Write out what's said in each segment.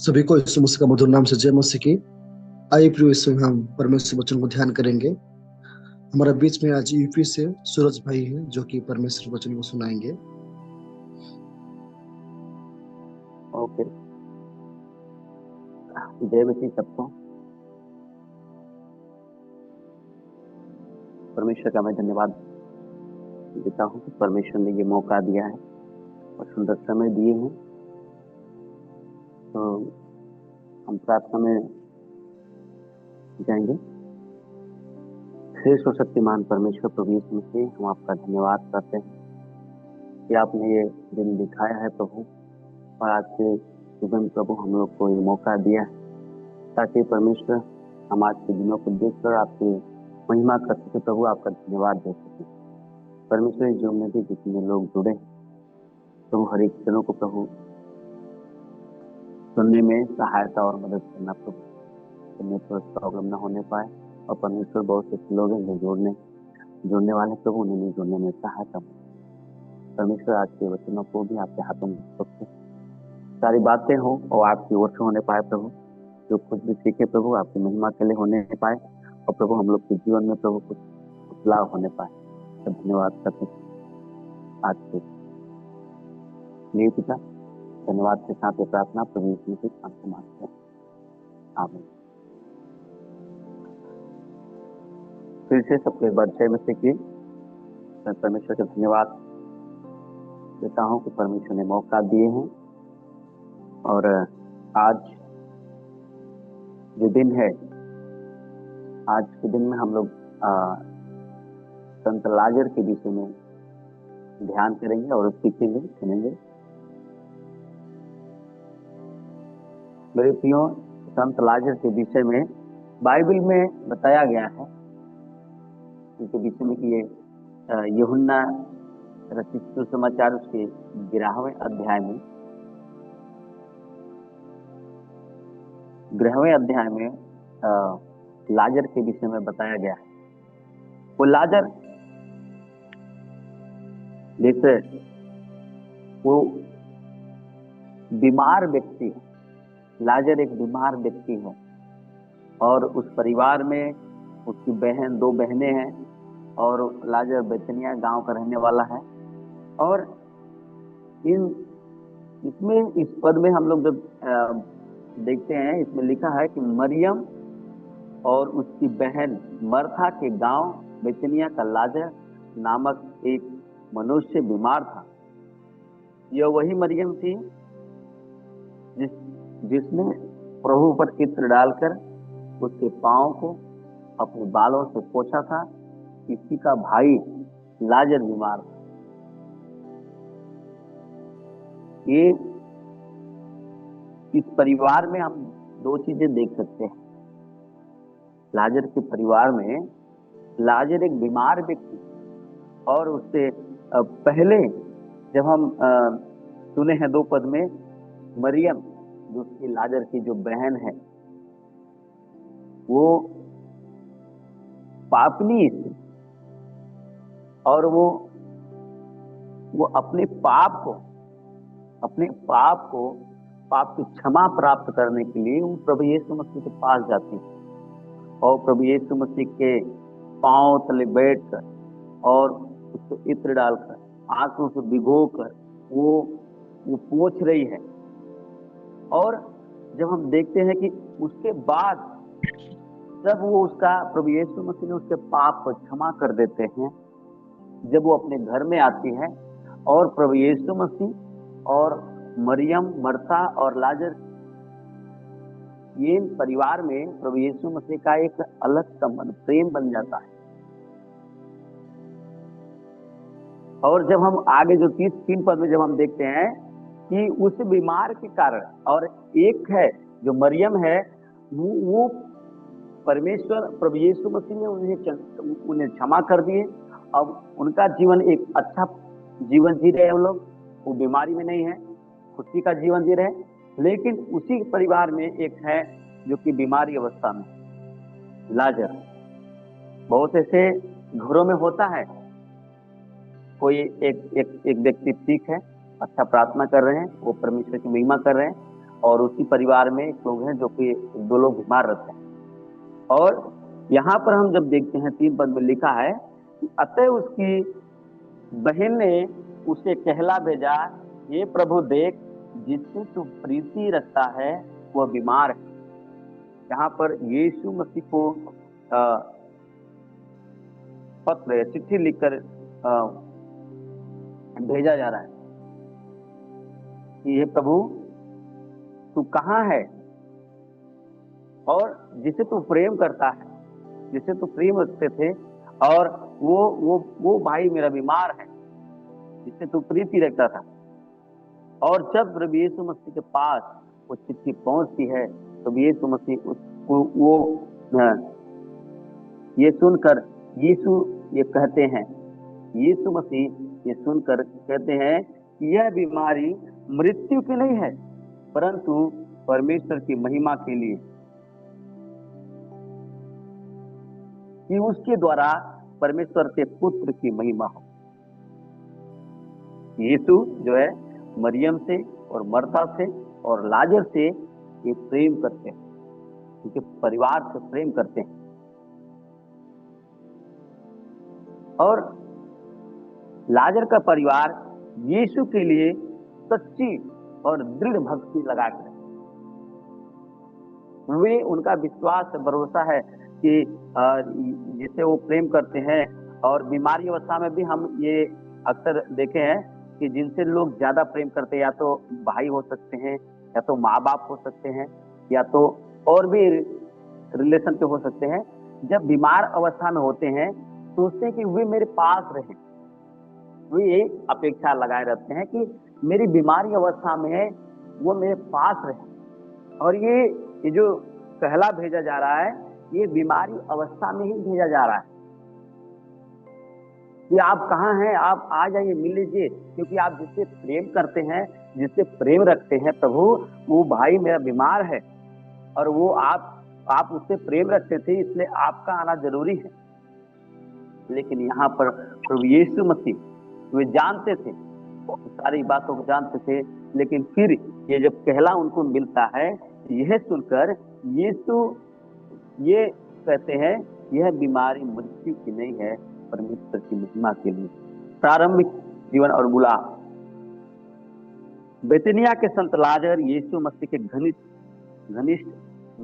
सभी को यीशु मसीह का मधुर नाम से जय मसीह की। आइए प्रिय, इसमें हम परमेश्वर वचन को ध्यान करेंगे। हमारा बीच में आज यूपी से सूरज भाई हैं जो कि परमेश्वर वचन को सुनाएंगे। ओके, जय मसीह सबको। परमेश्वर का मैं धन्यवाद देता हूँ कि परमेश्वर ने ये मौका दिया है और सुंदर समय दिए हैं। तो हम प्रार्थना में जाएंगे। श्रेष्ठ और शक्तिमान परमेश्वर प्रभु यीशु मसीह, हम आपका धन्यवाद करते हैं कि आपने ये दिन दिखाया है प्रभु, और आज के सुबह प्रभु हम लोग को ये मौका दिया है ताकि परमेश्वर हम आज के दिनों को देखकर आपकी महिमा कर सके। प्रभु आपका धन्यवाद दे सके। परमेश्वर इस जीवन में भी जितने लोग जुड़े प्रभु, हर एक जनों को प्रभु सुनने में सहायता और मदद करना प्रभु, प्रॉब्लम न होने पाए। और परमेश्वर बहुत से लोग हैं जो जुड़ने वाले प्रभु, उन्हें नहीं जुड़ने में सहायता। परमेश्वर आज के वचनों को भी आपके हाथों में रखते, सारी बातें हो और आपकी ओर से होने पाए प्रभु। जो कुछ भी सीखे प्रभु आपकी महिमा के लिए होने पाए, और प्रभु हम लोग के जीवन में प्रभु कुछ बदलाव होने पाए। तो धन्यवाद करते आज के लिए पिता। धन्यवाद के साथ ये प्रार्थना प्रभु यीशु मसीह नाम से मांगते हैं, आमीन। फिर से सबके परिचय में से की मैं परमेश्वर का धन्यवाद देता हूँ कि परमेश्वर ने मौका दिए हैं। और आज जो दिन है, आज के दिन में हम लोग संत लाजर के विषय में ध्यान करेंगे और सीखेंगे, सुनेंगे। मेरे प्रियो, संत लाजर के विषय में बाइबल में बताया गया है, उनके विषय में कि ये यूहन्ना रचित सुसमाचार उसके 11वें अध्याय में लाजर के विषय में बताया गया है। वो लाजर जैसे वो बीमार व्यक्ति है, लाजर एक बीमार व्यक्ति है, और उस परिवार में उसकी दो बहनें हैं, और लाजर बेतनिया गांव का रहने वाला है। और इस पद में हम लोग जब देखते हैं, इसमें लिखा है कि मरियम और उसकी बहन मरथा के गांव बेतनिया का लाजर नामक एक मनुष्य बीमार था। यह वही मरियम थी जिसने प्रभु पर इत्र डालकर उसके पांव को अपने बालों से पोंछा था। किसी का भाई लाजर बीमार था। ये इस परिवार में हम दो चीजें देख सकते हैं। लाजर के परिवार में लाजर एक बीमार व्यक्ति, और उससे पहले जब हम सुने हैं 2 पद में, मरियम जो उसकी लाजर की जो बहन है, वो पापनी थी, और वो अपने पाप की क्षमा प्राप्त करने के लिए वो प्रभु यीशु मसीह के पास जाती है, और प्रभु यीशु मसीह के पांव तले बैठकर और उसको इत्र डालकर आंसू से भिगोकर वो पोंछ रही है। और जब हम देखते हैं कि उसके बाद जब वो प्रभु यीशु मसीह ने उसके पाप को क्षमा कर देते हैं, जब वो अपने घर में आती है, और प्रभु यीशु मसीह और मरियम, मरथा और लाजर, ये परिवार में प्रभु यीशु मसीह का एक अलग संबंध, प्रेम बन जाता है। और जब हम आगे जो 3 पद में जब हम देखते हैं कि उस बीमार के कारण, और एक है जो मरियम है, वो परमेश्वर प्रभु यीशु मसीह ने उन्हें क्षमा कर दिए। अब उनका जीवन एक अच्छा जीवन जी रहे हैं। वो बीमारी में नहीं है, खुशी का जीवन जी रहे। लेकिन उसी परिवार में एक है जो कि बीमारी अवस्था में, लाजर। बहुत ऐसे घरों में होता है, कोई एक व्यक्ति ठीक है, अच्छा प्रार्थना कर रहे हैं, वो परमेश्वर की महिमा कर रहे हैं, और उसी परिवार में एक लोग हैं जो कि 2 लोग बीमार रहते हैं। और यहाँ पर हम जब देखते हैं 3 पद में लिखा है कि अतः उसकी बहन ने उसे कहला भेजा, ये प्रभु देख, जिससे तू प्रीति रखता है वह बीमार है। यहाँ पर यीशु मसीह को पत्र या चिट्ठी लिखकर भेजा जा रहा है कि हे प्रभु, तू कहाँ है, और जिसे तू प्रेम करता है, जिसे तू प्रेम रखते थे, और वो भाई मेरा बीमार है, जिससे तू प्रीति रखता था। और जब प्रभु यीशु मसीह के पास वो चिट्ठी पहुंचती है तो यीशु मसीह उसको वो ये सुनकर यीशु ये कहते हैं, यीशु मसीह ये सुनकर कहते हैं कि यह बीमारी मृत्यु की नहीं है, परंतु परमेश्वर की महिमा के लिए, कि उसके द्वारा परमेश्वर के पुत्र की महिमा हो। यीशु जो है मरियम से और मर्ता से और लाजर से ये प्रेम करते हैं, उनके परिवार से प्रेम करते हैं, और लाजर का परिवार यीशु के लिए सच्ची और दृढ़ भक्ति लगाकर, वे उनका विश्वास भरोसा है कि जिसे वो प्रेम करते हैं। और बीमारी अवस्था में भी हम ये अक्सर देखे हैं कि जिनसे लोग ज्यादा प्रेम करते हैं, या तो भाई हो सकते हैं, या तो माँ बाप हो सकते हैं, या तो और भी रिलेशन के हो सकते हैं, जब बीमार अवस्था में होते हैं सोचते हैं कि वे मेरे पास रहे, वे यही अपेक्षा लगाए रहते हैं कि मेरी बीमारी अवस्था में वो मेरे पास रहे। और ये जो कहला भेजा जा रहा है, ये बीमारी अवस्था में ही भेजा जा रहा है कि आप कहाँ हैं, आप आ जाइए, मिल लीजिए, क्योंकि आप जिससे प्रेम करते हैं, जिससे प्रेम रखते हैं प्रभु, वो भाई मेरा बीमार है, और वो आप उससे प्रेम रखते थे, इसलिए आपका आना जरूरी है। लेकिन यहाँ पर प्रभु यीशु मसीह वे जानते थे, सारी बातों को जानते थे, लेकिन फिर ये जब कहला उनको मिलता है, यह सुनकर यीशु ये कहते हैं, यह बीमारी मृत्यु की नहीं है, परमेश्वर की महिमा के लिए। प्रारंभिक जीवन और गुलाम। बेतनिया के संत लाजर यीशु मसीह के घनिष्ठ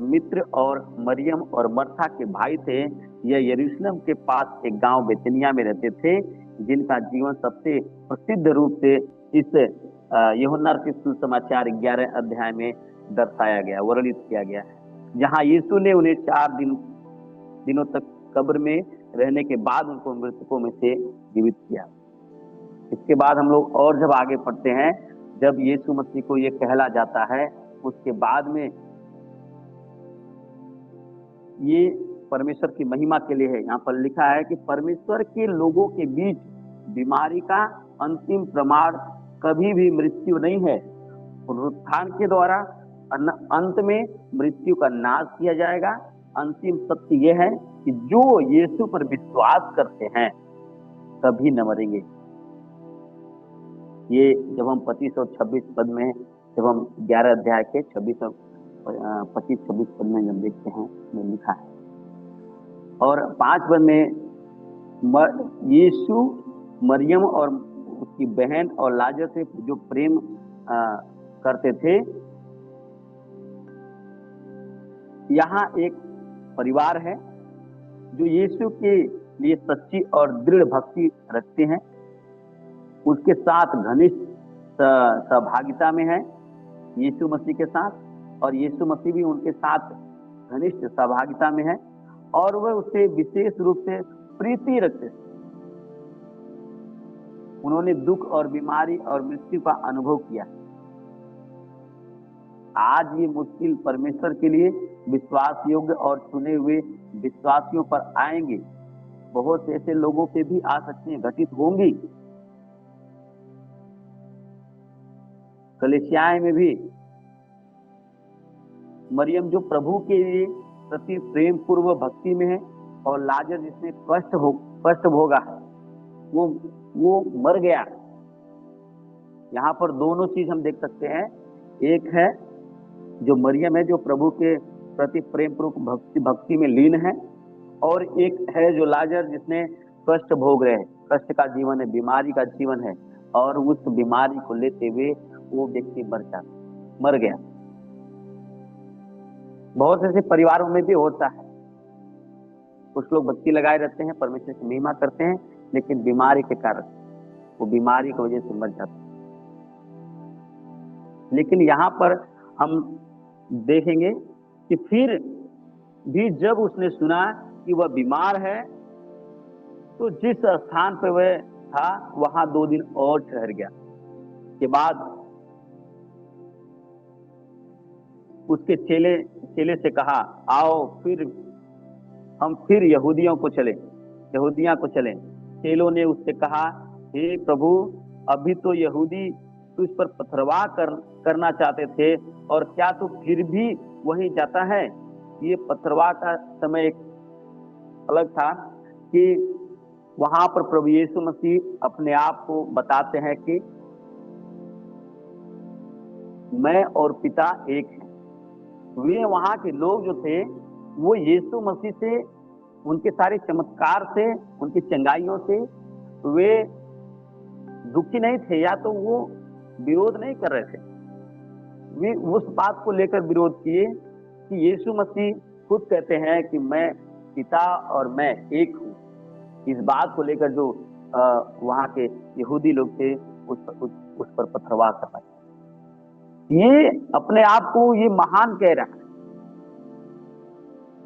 मित्र और मरियम और मर्था के भाई थे। यह यरूशलेम के पास एक गांव बेतनिया में रहते थे, जिनका जीवन सबसे प्रसिद्ध रूप से इस यूहन्ना रचित सुसमाचार 11 अध्याय में दर्शाया गया, वर्णित किया गया है, जहां यीशु ने उन्हें 4 दिनों तक कब्र में रहने के बाद उनको मृतकों में से जीवित किया। इसके बाद हम लोग और जब आगे पढ़ते हैं, जब यीशु मसीह को ये कहला जाता है, उसके बाद में ये परमेश्वर की महिमा के लिए है। यहाँ पर लिखा है कि परमेश्वर के लोगों के बीच बीमारी का अंतिम प्रमाण कभी भी मृत्यु नहीं है। पुनरुत्थान के द्वारा अंत में मृत्यु का नाश किया जाएगा। अंतिम सत्य यह है कि जो यीशु पर विश्वास करते हैं कभी न मरेंगे। ये जब हम 25 और 26 पद में, जब हम 11 अध्याय के 25 26 पद में जब देखते हैं, में लिखा है। और 5 पद में यीशु मरियम और उसकी बहन और लाजर से जो प्रेम करते थे, यहाँ एक परिवार है जो यीशु के लिए सच्ची और दृढ़ भक्ति रखते हैं, उसके साथ घनिष्ठ सहभागिता में है यीशु मसीह के साथ, और यीशु मसीह भी उनके साथ घनिष्ठ सहभागिता में है, और वह उससे विशेष रूप से प्रीति रखते हैं। उन्होंने दुख और बीमारी और मृत्यु का अनुभव किया। आज ये मुश्किल परमेश्वर के लिए विश्वास योग्य और चुने हुए विश्वासियों पर आएंगे। बहुत से ऐसे लोगों पे भी आ सकते हैं, घटित होंगी। कलीसियाएं में भी मरियम जो प्रभु के लिए प्रति प्रेम पूर्व भक्ति में है, और लाजर जिसने कष्ट भोगा है, वो मर गया। यहाँ पर दोनों चीज हम देख सकते हैं। एक है जो मरियम है जो प्रभु के प्रति प्रेम पूर्वक भक्ति में लीन है, और एक है जो लाजर जिसने कष्ट भोग रहे हैं, कष्ट का जीवन है, बीमारी का जीवन है, और उस बीमारी को लेते हुए वो व्यक्ति मर गया। बहुत ऐसे परिवारों में भी होता है, कुछ लोग बत्ती लगाए रहते हैं, परमेश्वर की महिमा करते हैं, लेकिन बीमारी के कारण वो बीमारी की वजह से मर जाते हैं। लेकिन यहाँ पर हम देखेंगे कि फिर भी जब उसने सुना कि वह बीमार है, तो जिस स्थान पर वह था वहां 2 दिन और ठहर गया। के बाद उसके चेले से कहा, आओ फिर हम फिर यहूदियों को चलें। चेलों ने उससे कहा, हे प्रभु, अभी तो यहूदी तुझ पर पथरवाह करना चाहते थे, और क्या तू फिर भी वहीं जाता है? ये पथरवाह का समय एक अलग था कि वहां पर प्रभु यीशु मसीह अपने आप को बताते हैं कि मैं और पिता एक हैं। वे वहां के लोग जो थे वो यीशु मसीह से, उनके सारे चमत्कार से, उनकी चंगाइयों से वे दुखी नहीं थे, या तो वो विरोध नहीं कर रहे थे। वे उस बात को लेकर विरोध किए कि यीशु मसीह खुद कहते हैं कि मैं पिता और मैं एक हूँ। इस बात को लेकर जो वहां के यहूदी लोग थे उस पर पथरवाह करना, ये अपने आप को ये महान कह रहा है।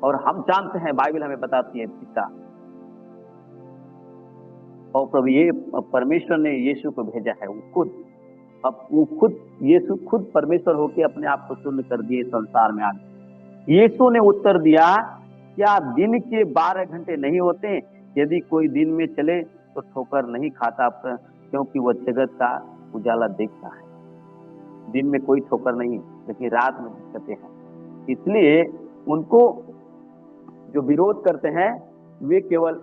और हम जानते हैं, बाइबल हमें बताती है पिता और प्रभु ये परमेश्वर ने यीशु को भेजा है। वो खुद यीशु खुद परमेश्वर होके अपने आप को शून्य कर दिए संसार में आ गए। यीशु ने उत्तर दिया, क्या दिन के 12 घंटे नहीं होते? यदि कोई दिन में चले तो ठोकर नहीं खाता, क्योंकि वह जगत का उजाला देखता है। दिन में कोई ठोकर नहीं, लेकिन रात में दिक्कतें हैं। इसलिए उनको जो विरोध करते हैं वे केवल,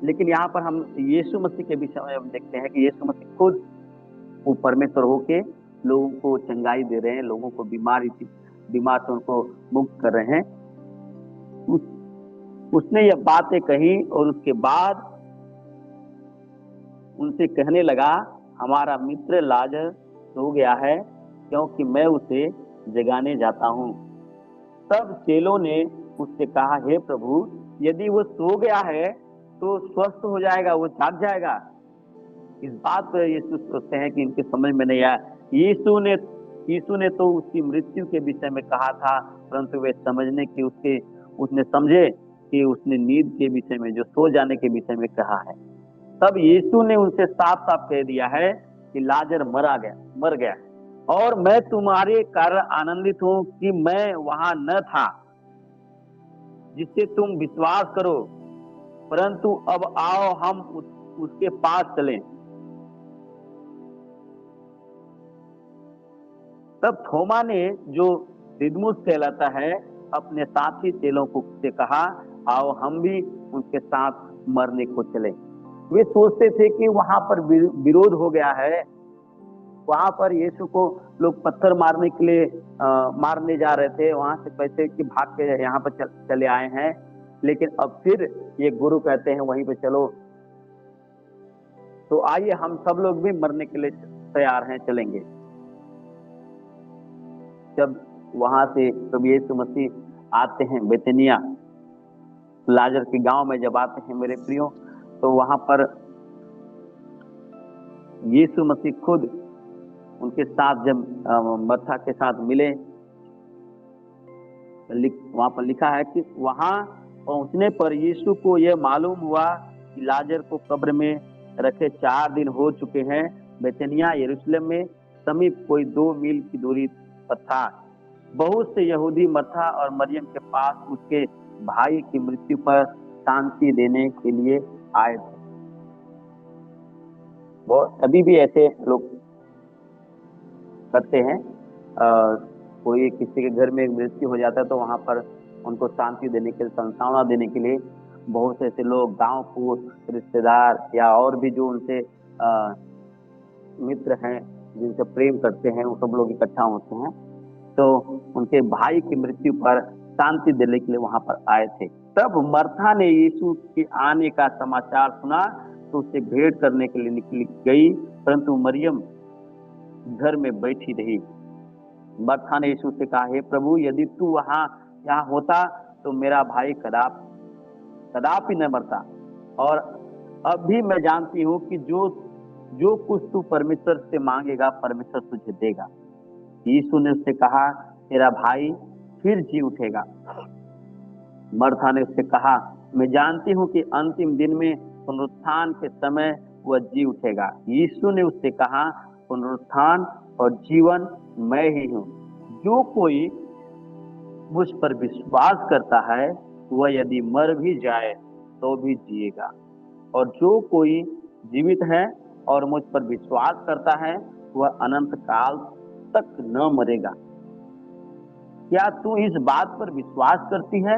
लेकिन यहाँ पर हम यीशु मसीह के विषय में हम देखते हैं कि यीशु मसीह खुद वो परमेश्वर होके लोगों को चंगाई दे रहे हैं, लोगों को बीमार से उनको मुक्त कर रहे हैं। उसने ये बातें कही और उसके बाद उनसे कहने लगा, हमारा मित्र लाजर सो गया है, क्योंकि मैं उसे जगाने जाता हूँ। तब चेलों ने उससे कहा, हे प्रभु, यदि वो सो गया है तो स्वस्थ हो जाएगा, वो जाग जाएगा। इस बात पर यीशु सोचते हैं कि इनके समझ में नहीं आया। यीशु ने तो उसकी मृत्यु के विषय में कहा था, परंतु वे समझने की उसने समझे कि उसने नींद के विषय में, जो सो जाने के विषय में कहा है। तब यीशु ने उनसे साफ साफ कह दिया है कि लाजर मर गया, और मैं तुम्हारे कारण आनंदित हूं कि मैं वहां न था, जिससे तुम विश्वास करो। परंतु अब आओ हम उसके पास चलें। तब थोमा ने, जो दिदमुस कहलाता है, अपने साथी चेलों को से कहा, आओ हम भी उनके साथ मरने को चले। वे सोचते थे कि वहां पर विरोध हो गया है, वहां पर यीशु को लोग पत्थर मारने के लिए मारने जा रहे थे, वहां से पैसे की भाग के यहाँ पर चले आए हैं। लेकिन अब फिर ये गुरु कहते हैं वहीं पे चलो, तो आइए हम सब लोग भी मरने के लिए तैयार हैं, चलेंगे। जब वहां से प्रभु यीशु मसीह आते हैं बेतनिया, लाजर के गांव में जब आते हैं मेरे प्रियो, तो वहां पर यीशु मसीह खुद उनके साथ जब मरथा के साथ मिले, वहां पर लिखा है कि वहां पहुंचने पर यीशु को यह मालूम हुआ कि लाजर को कब्र में रखे 4 दिन हो चुके हैं। बेतनिया यरूशलेम में समीप कोई 2 मील की दूरी पर था। बहुत से यहूदी मरथा और मरियम के पास उसके भाई की मृत्यु पर शांति देने के लिए आए थे। अभी भी ऐसे लोग करते हैं, कोई किसी के घर में मृत्यु हो जाता है तो वहां पर उनको शांति देने के लिए, सांत्वना देने के लिए बहुत से ऐसे लोग, गांव को रिश्तेदार या और भी जो उनसे मित्र हैं, जिनसे प्रेम करते हैं, वो सब लोग इकट्ठा होते हैं। तो उनके भाई की मृत्यु पर शांति देने के लिए वहां पर आए थे। तब मर्था ने यीशु के आने का समाचार सुना तो उसे भेंट करने के लिए निकली गई, परंतु मरियम घर में बैठी रही। मर्था ने यीशु से कहा, हे प्रभु, यदि तू यहाँ होता तो मेरा भाई कदापि न मरता। और अब भी मैं जानती हूँ कि जो कुछ तू परमेश्वर से मांगेगा परमेश्वर तुझे देगा। यीशु ने उससे कहा, तेरा भाई फिर जी उठेगा। मर्था ने उससे कहा, मैं जानती हूँ कि अंतिम दिन में पुनरुत्थान के समय वह जी उठेगा। यीशु ने उससे कहा, पुनरुत्थान और जीवन मैं ही हूँ। जो कोई मुझ पर विश्वास करता है वह यदि मर भी जाए तो भी जिएगा, और जो कोई जीवित है और मुझ पर विश्वास करता है वह अनंत काल तक न मरेगा। क्या तू इस बात पर विश्वास करती है?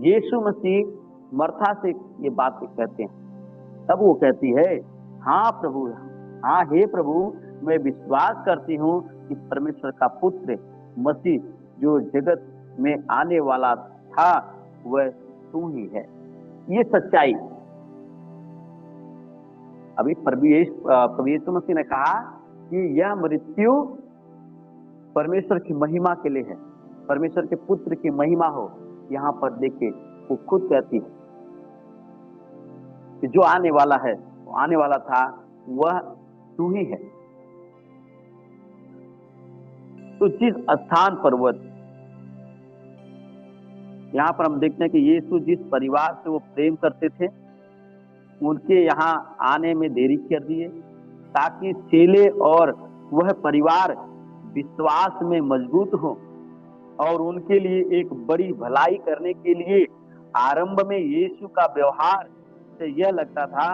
यीशु मसीह मर्था से ये बात कहते हैं। तब वो कहती है, हाँ प्रभु, हाँ हे प्रभु, मैं विश्वास करती हूँ कि परमेश्वर का पुत्र मसीह जो जगत में आने वाला था वह तू ही है। ये सच्चाई अभी प्रभु यीशु मसीह ने कहा कि यह मृत्यु परमेश्वर की महिमा के लिए है, परमेश्वर के पुत्र की महिमा हो। यहाँ पर देखिए वो खुद कहती है कि जो आने वाला है, वो आने वाला था, वह तू ही है। तो जिस स्थान पर वह, यहाँ पर हम देखते हैं कि यीशु जिस परिवार से वो प्रेम करते थे उनके यहाँ आने में देरी कर दिए, ताकि चेले और वह परिवार विश्वास में मजबूत हो और उनके लिए एक बड़ी भलाई करने के लिए। आरंभ में यीशु का व्यवहार से यह लगता था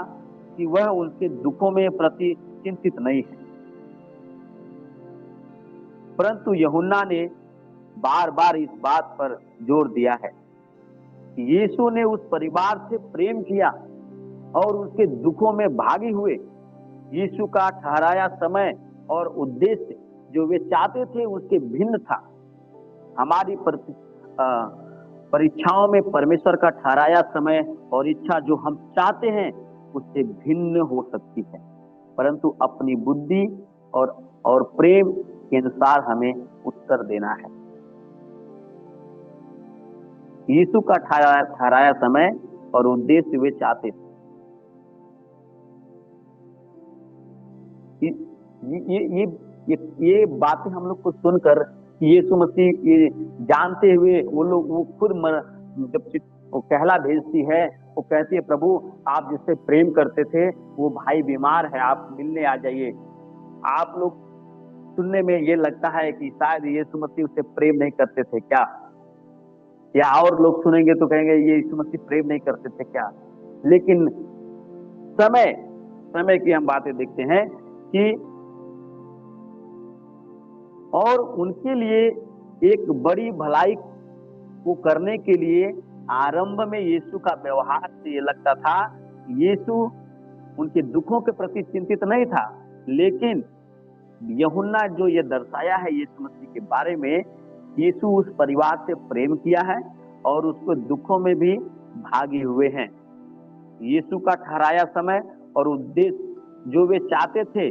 कि वह उनके दुखों में प्रति चिंतित नहीं है, परंतु यूहन्ना ने बार बार इस बात पर जोर दिया है कि यीशु ने उस परिवार से प्रेम किया और उसके दुखों में भागी हुए। यीशु का ठहराया समय और उद्देश्य जो वे चाहते थे उसके भिन्न था। हमारी परीक्षाओं में परमेश्वर का ठहराया समय और इच्छा जो हम चाहते हैं उससे भिन्न हो सकती है, परंतु अपनी बुद्धि और प्रेम के अनुसार हमें उत्तर देना है। यीशु का ठहराया समय और उद्देश्य वे चाहते थे। ये बातें हम लोग को सुनकर यीशु मसीह ये जानते हुए वो खुद जब वो कहला भेजती है, वो कहती है, प्रभु आप जिससे प्रेम करते थे वो भाई बीमार है, आप मिलने आ जाइए। आप लोग सुनने में ये लगता है कि शायद यीशु मसीह उससे प्रेम नहीं करते थे क्या, या और लोग सुनेंगे तो कहेंगे ये यीशु मसीह प्रेम नहीं करते थे क्या। लेकिन समय की हम बातें देखते हैं कि और उनके लिए एक बड़ी भलाई को करने के लिए आरंभ में यीशु का व्यवहार से ये लगता था यीशु उनके दुखों के प्रति चिंतित नहीं था, लेकिन यूहन्ना जो ये दर्शाया है यीशु मसीह के बारे में, यीशु उस परिवार से प्रेम किया है और उसको दुखों में भी भागी हुए हैं। यीशु का ठहराया समय और उद्देश्य जो वे चाहते थे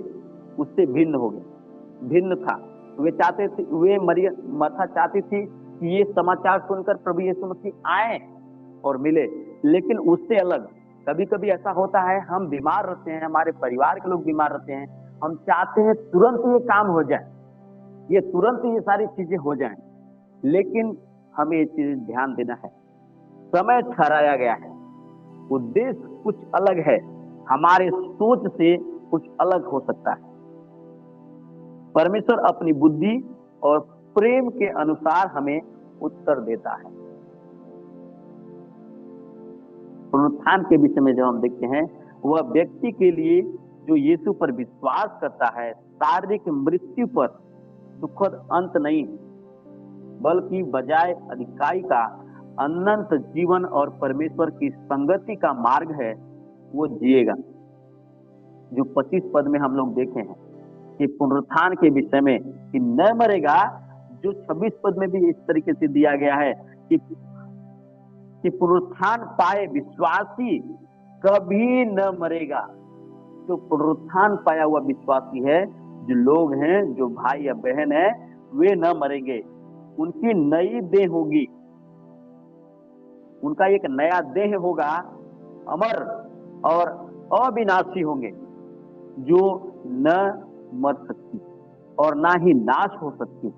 उससे भिन्न था। वे चाहते थे, वे मर्था चाहती थी कि ये समाचार सुनकर प्रभु यीशु मसीह आए और मिले, लेकिन उससे अलग। कभी कभी ऐसा होता है, हम बीमार रहते हैं, हमारे परिवार के लोग बीमार रहते हैं, हम चाहते हैं तुरंत ये काम हो जाए, ये तुरंत ये सारी चीजें हो जाएं, लेकिन हमें ये चीज ध्यान देना है। समय ठहराया गया है, उद्देश्य कुछ अलग है, हमारे सोच से कुछ अलग हो सकता है। परमेश्वर अपनी बुद्धि और प्रेम के अनुसार हमें उत्तर देता है। पुनरुत्थान के विषय में जब हम देखते हैं, वह व्यक्ति के लिए जो यीशु पर विश्वास करता है शारीरिक मृत्यु पर दुखद अंत नहीं, बल्कि बजाय अधिकारी का अनंत जीवन और परमेश्वर की संगति का मार्ग है, वो जिएगा। जो 25 पद में हम लोग देखे हैं, कि पुनरुत्थान के विषय में कि न मरेगा, जो 26 पद में भी इस तरीके से दिया गया है कि पुनरुत्थान पाए विश्वासी कभी न मरेगा। जो पुनरुत्थान पाया हुआ विश्वासी है, जो लोग हैं, जो भाई या बहन है, वे न मरेंगे। उनकी नई देह होगी, उनका एक नया देह होगा, अमर और अविनाशी होंगे, जो न मर सकती और ना ही नाश हो सकती।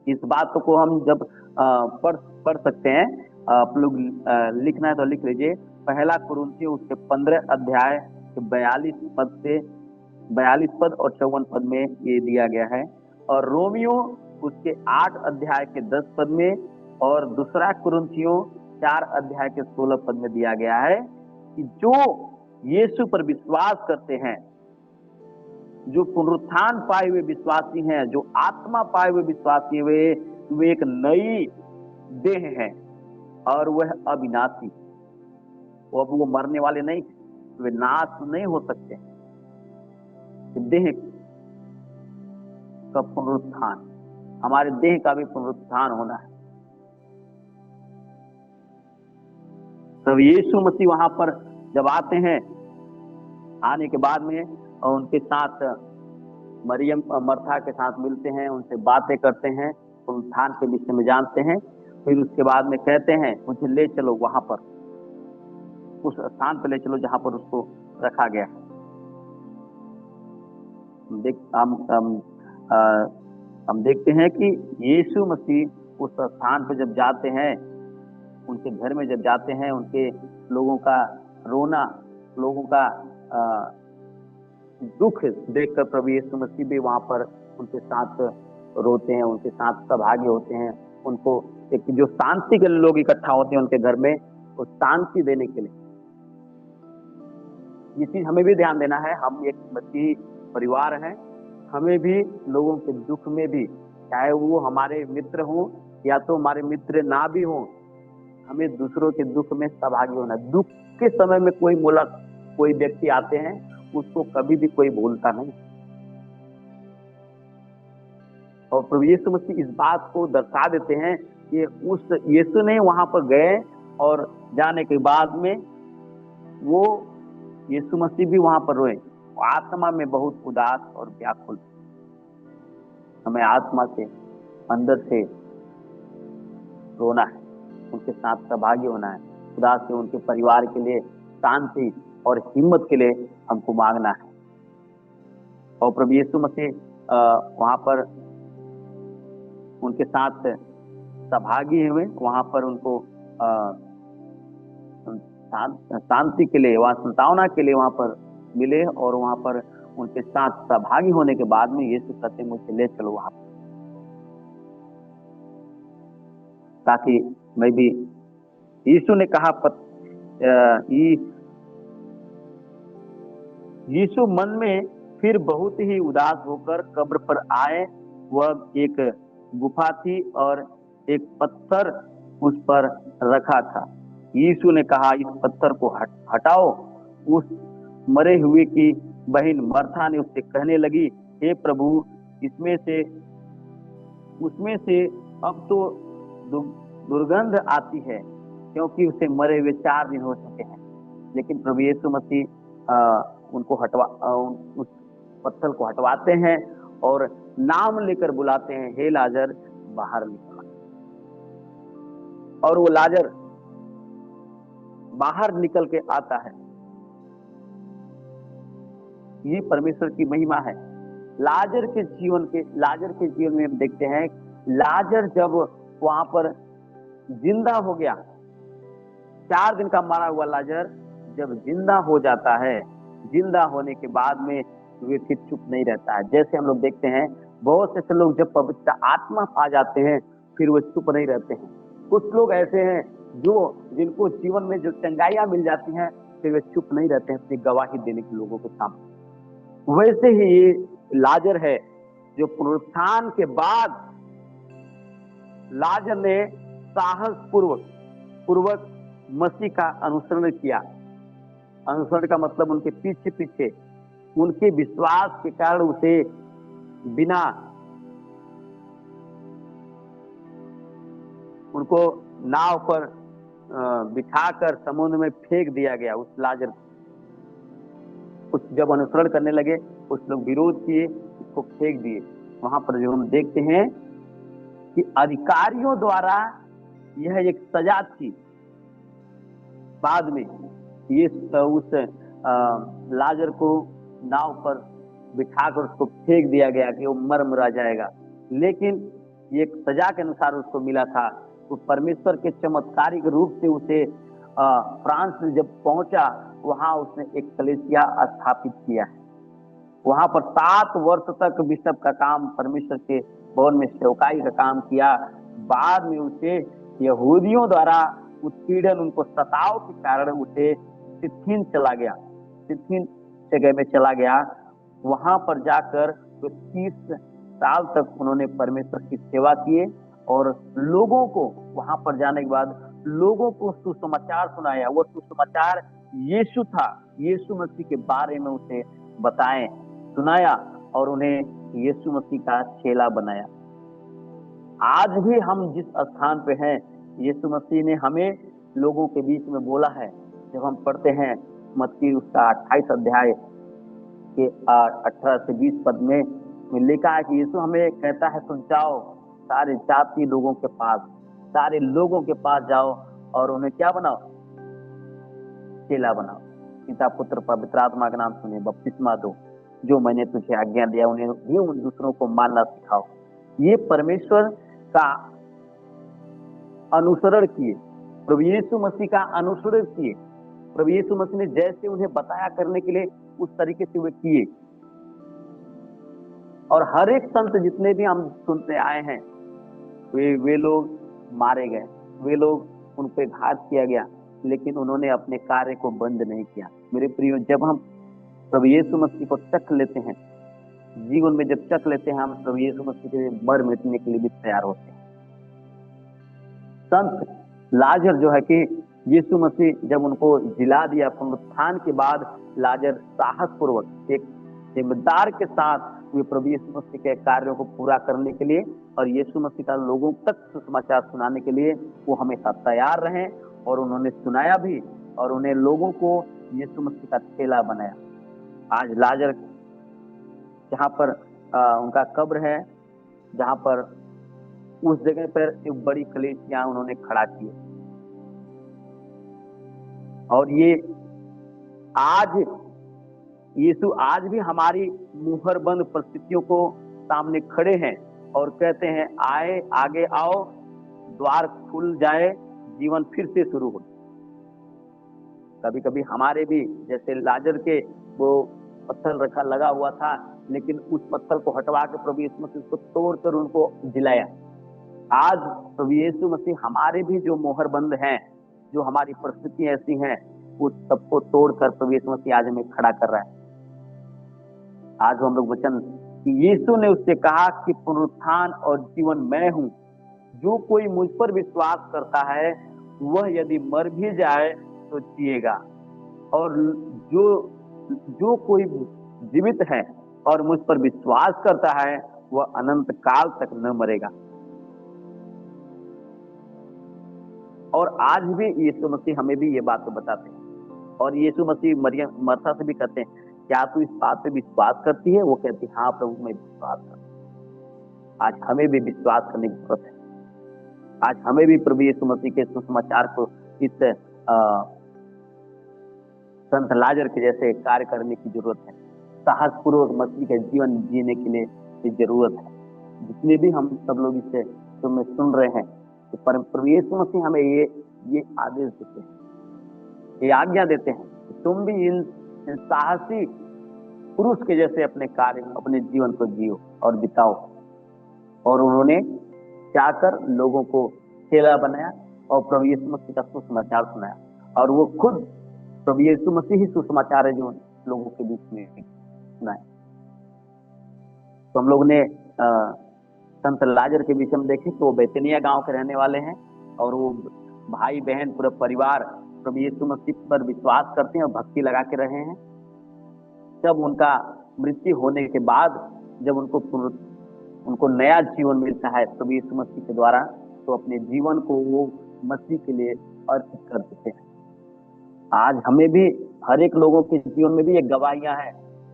इस बात को हम जब पढ़ सकते हैं, आप लोग लिखना है तो लिख लीजिए। पहला कुरिन्थियों उसके 15 अध्याय के 42 पद और 54 पद में ये दिया गया है, और रोमियो उसके 8 अध्याय के 10 पद में, और दूसरा कुरिन्थियों 4 अध्याय के 16 पद में दिया गया है कि जो यीशु पर विश्वास करते हैं, जो पुनरुत्थान पाए हुए विश्वासी हैं, जो आत्मा पाए हुए विश्वासी, वे एक नई देह है और वह अविनाशी। अब वो मरने वाले नहीं, वे नाश नहीं हो सकते। देह का पुनरुत्थान, हमारे देह का भी पुनरुत्थान होना है। तब यीशु मसीह वहां पर जब आते हैं, आने के बाद में उनके साथ मरियम मर्था के साथ मिलते हैं, उनसे बातें करते हैं, पुनरुत्थान के विषय में जानते हैं। फिर उसके बाद में कहते हैं मुझे ले चलो वहां पर, उस स्थान पर ले चलो जहां पर उसको रखा गया है। हम देखते हैं कि यीशु मसीह उस स्थान पर जब जाते हैं, उनके घर में जब जाते हैं, उनके लोगों का रोना, लोगों का दुख देखकर प्रभु यीशु मसीह भी वहां पर उनके साथ रोते हैं, उनके साथ सहभागी होते हैं। उनको एक जो शांति के लोग इकट्ठा होते हैं उनके घर में, वो शांति देने के लिए। ये चीज हमें भी ध्यान देना है। हम एक मसीही परिवार हैं, हमें भी लोगों के दुख में भी, चाहे वो हमारे मित्र हों या तो हमारे मित्र ना भी हों, हमें दूसरों के दुख में सहभागी होना। दुख के समय में कोई व्यक्ति आते हैं, उसको कभी भी कोई भूलता नहीं। और प्रभु यीशु मसीह इस बात को दर्शा देते हैं कि उस यीशु ने वहां पर गए और जाने के बाद में वो यीशु मसीह भी वहां पर रोए, आत्मा में बहुत उदास और व्याकुल। हमें आत्मा से, अंदर से रोना है, उनके साथ सहभागी होना है। खुदा से उनके परिवार के लिए शांति और हिम्मत के लिए हमको मांगना है। और प्रभु यीशु मसीह वहां पर उनके साथ सहभागी हुए, वहां पर उनको शांति के लिए, वहां संतावना के लिए वहां पर मिले, और वहां पर उनके साथ सहभागी होने के बाद में यीशु कहते मुझे ले चलो वहां पर, ताकि मैं भी। यीशु ने कहा, यीशु मन में फिर बहुत ही उदास होकर कब्र पर आए। वह एक गुफा थी और एक पत्थर उस पर रखा था। यीशु ने कहा, इस पत्थर को हटाओ। उस मरे हुए की बहन मर्था ने उससे कहने लगी, हे प्रभु, उसमें से अब तो दुर्गंध आती है, क्योंकि उसे मरे हुए 4 दिन हो चुके हैं। लेकिन प्रभु यीशु मसीह उनको उस पत्थर को हटवाते हैं और नाम लेकर बुलाते हैं, हे लाजर बाहर निकल। और वो लाजर बाहर निकल के आता है। ये परमेश्वर की महिमा है। लाजर के जीवन में हम देखते हैं, लाजर जब वहां पर जिंदा हो गया, 4 दिन का मरा हुआ लाजर जब जिंदा हो जाता है, जिंदा होने के बाद में वे फिर चुप नहीं रहता है। जैसे हम लोग देखते हैं, बहुत से लोग जब पवित्र आत्मा पा जाते हैं, फिर वो चुप नहीं रहते हैं। कुछ लोग ऐसे हैं जिनको जीवन में जो चंगाइयां मिल जाती हैं, फिर वे चुप नहीं रहते हैं अपनी गवाही देने के लोगों के सामने। वैसे ही ये लाजर है, जो पुनरुत्थान के बाद लाजर ने साहस पूर्वक मसीह का अनुसरण किया। अनुसरण का मतलब उनके पीछे पीछे उनके विश्वास के कारण उसे बिना उनको नाव पर बिठाकर समुद्र में फेंक दिया गया उस लाजर को। कुछ जब अनुसरण करने लगे कुछ लोग विरोध किए, उसको फेंक दिए। वहां पर जो हम देखते हैं कि अधिकारियों द्वारा यह एक सजा थी। बाद में ये उस लाजर को नाव पर बिठाकर उसको फेंक दिया गया कि वो मर जाएगा, लेकिन ये एक सजा के अनुसार उसको मिला था। तो परमेश्वर के चमत्कारिक रूप से उसे फ्रांस में जब पहुंचा, वहां उसने एक कलीसिया स्थापित किया है। वहां पर 7 वर्ष तक बिशप का काम, परमेश्वर के भवन में सेवकाई का काम किया। बाद में उसे यहूदियों द्वारा उत्पीड़न, उनको सताव के कारण उसे सित्थीन चला गया, सित्थीन जगह में चला गया। वहां पर जाकर तो 30 साल तक उन्होंने परमेश्वर की सेवा किए और लोगों को, वहां पर जाने के बाद लोगों को सुसमाचार सुनाया। वो सुसमाचार यीशु था, यीशु मसीह के बारे में उसे बताएं, सुनाया और उन्हें यीशु मसीह का चेला बनाया। आज भी हम जिस स्थान पे हैं, यीशु मसीह ने हमें लोगों के बीच में बोला है। जब हम पढ़ते हैं मत्ती उसका 28 अध्याय के 18 से 20 पद में लिखा है कि यीशु हमें कहता है, तुम जाओ सारे जाति लोगों के पास, सारे लोगों के पास जाओ और उन्हें क्या बनाओ, चेला बनाओ। पिता पुत्र पवित्र आत्मा का नाम सुने, बपतिस्मा दो, जो मैंने तुझे आज्ञा दिया उन्हें भी उन दूसरों को मानना सिखाओ। ये परमेश्वर का अनुसरण किए, प्रभु यीशु मसीह का अनुसरण किए। प्रभु यीशु मसीह ने जैसे उन्हें बताया करने के लिए, उस तरीके से वे किए। और हर एक संत जितने भी हम सुनते आए हैं, वे लोग मारे गए, वे लोग उन पे घात किया गया, लेकिन उन्होंने अपने कार्य को बंद नहीं किया। मेरे प्रियो, जब हम प्रभु यीशु मसीह को चख लेते हैं, जीवन में जब चख लेते हैं, हम प्रभु यीशु मसीह के मर मिटने के लिए भी तैयार होते हैं। संत लाजर जो है कि यीशु मसीह जब उनको जिला दिया पुनरुत्थान के बाद, लाजर साहस पूर्वक एक जिम्मेदार के साथ वे प्रभु यीशु मसीह के कार्यों को पूरा करने के लिए और यीशु मसीह का लोगों तक सुसमाचार सुनाने के लिए वो हमेशा तैयार रहे और उन्होंने सुनाया भी और उन्हें लोगों को यीशु मसीह का चेला बनाया। आज लाजर जहाँ पर उनका कब्र है, जहाँ पर उस जगह पर एक बड़ी कलीसिया उन्होंने खड़ा की, और ये आज यीशु आज भी हमारी मुहरबंद परिस्थितियों को सामने खड़े हैं और कहते हैं, आए आगे आओ, द्वार खुल जाए, जीवन फिर से शुरू हो। कभी कभी हमारे भी जैसे लाजर के वो पत्थर रखा लगा हुआ था, लेकिन उस पत्थर को हटवा के प्रभु यीशु मसीह उसको तोड़कर उनको जिलाया। आज प्रभु यीशु मसीह हमारे भी जो मोहरबंद हैं, जो हमारी परिस्थिति ऐसी हैं, उस सबको तोड़कर प्रभु यीशु मसीह आज हमें खड़ा कर रहा है। आज हम लोग वचन कि यीशु ने उससे कहा कि पुनरुत्थान और जीवन मैं हूं, जो कोई मुझ पर विश्वास करता है वह यदि मर भी जाए तो जिएगा, और जो कोई जीवित है और मुझ पर विश्वास करता है वह अनंत काल तक न मरेगा। और आज भी यीशु मसीह हमें भी ये बात बताते हैं, और यीशु मसीह मरियम मरथा से भी कहते हैं, क्या तू इस बात पे विश्वास करती है? वो कहती है, हाँ प्रभु मैं विश्वास करती हूँ। आज हमें भी विश्वास करने की जरूरत है। आज हमें भी प्रभु यीशु मसीह के सुसमाचार को इस संत लाजर के जैसे कार्य करने की जरूरत है। साहस पूर्वक मसीह का जीवन जीने के लिए ये जरूरत है। जितने भी हम सब लोग इसे तुम्हें सुन रहे हैं, तो प्रभु यीशु मसीह हमें ये आदेश देते हैं, ये आज्ञा देते हैं कि तुम भी इन साहसी पुरुष के जैसे अपने कार्य, अपने जीवन को जियो और बिताओ। और उन्होंने जाकर लोगों को चेला बनाया और प्रभु यीशु मसीह का सुसमाचार सुनाया, और वो खुद प्रभु यीशु मसीह ही सुसमाचार है जो लोगों के बीच में सुनाए। तो हम लोग ने संत लाजर के बीच में देखे तो वो बेतनिया गांव के रहने वाले हैं, और वो भाई बहन पूरा परिवार प्रभु यीशु मसीह पर विश्वास करते हैं और भक्ति लगा के रहे हैं। जब उनका मृत्यु होने के बाद जब उनको नया जीवन मिलता है प्रभु यीशु मसीह के द्वारा, तो अपने जीवन को वो मसीह के लिए अर्पित कर देते हैं। आज हमें भी, हर एक लोगों के जीवन में भी ये गवाहियां हैं,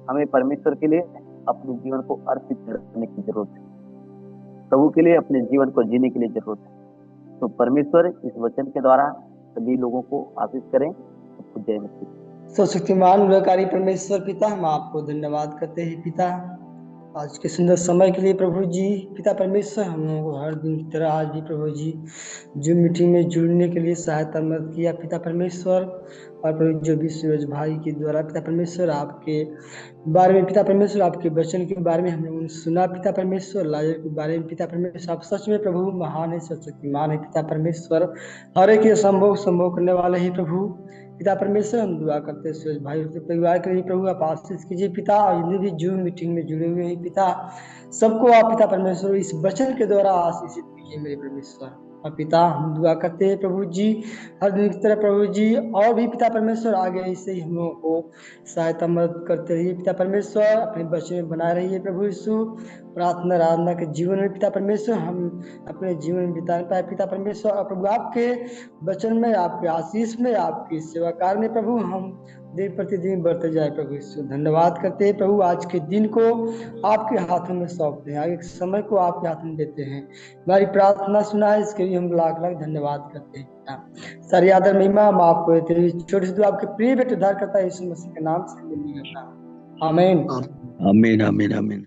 हमें परमेश्वर के लिए अपने जीवन को अर्पित करने की जरूरत है, प्रभु के लिए अपने जीवन को जीने के लिए जरूरत है। तो परमेश्वर इस वचन के द्वारा सभी लोगों को आशीष करें। तो जय मसीह। सर्वशक्तिमान उद्धारकारी परमेश्वर पिता, हम आपको धन्यवाद करते हैं पिता, आज के सुंदर समय के लिए प्रभु जी। पिता परमेश्वर, हम लोगों को हर दिन की तरह आज भी प्रभु जी जो मीटिंग में जुड़ने के लिए सहायता मदद किया पिता परमेश्वर। और प्रभु जो भी सूरज भाई के द्वारा पिता परमेश्वर आपके बारे में, पिता परमेश्वर आपके वचन के बारे में हम लोगों ने सुना पिता परमेश्वर। लाजर के बारे में पिता परमेश्वर, आप सच में प्रभु महान है, सर्वशक्तिमान है पिता परमेश्वर, हर एक संभव करने वाले ही प्रभु। पिता परमेश्वर, हम दुआ करते हैं सूरज भाई के परिवार के लिए प्रभु आप आशीष कीजिए पिता, और जितने भी जूम मीटिंग में जुड़े हुए हैं पिता, सबको आप पिता परमेश्वर इस वचन के द्वारा आशीषित कीजिए मेरे परमेश्वर। और पिता हम दुआ करते हैं प्रभु जी, हर दिन की तरह प्रभु जी, और भी पिता परमेश्वर आगे ऐसे ही हम लोगों को सहायता मदद करते रहिए पिता परमेश्वर, अपने वचन में बनाए रहिए प्रभु यीशु। प्रार्थना आराधना के जीवन में पिता परमेश्वर हम अपने जीवन में बिता पाए पिता परमेश्वर, और प्रभु आपके वचन में, आपके आशीष में, आपकी सेवा कार्य में प्रभु हम दिन प्रतिदिन बढ़ते जाए प्रभु यीशु। धन्यवाद करते हैं प्रभु, आज के दिन को आपके हाथों में सौंपते हैं, आगे के समय को आपके हाथ में देते हैं। हमारी प्रार्थना सुना है, इसके लिए हम लाख लाख धन्यवाद करते हैं। सारी आदर महिमा हम आपको देते हैं, छोटे से आपके प्रिय बेटे उद्धारकर्ता यीशु मसीह के नाम से मिलेगा। आमीन आमीन आमीन आमीन।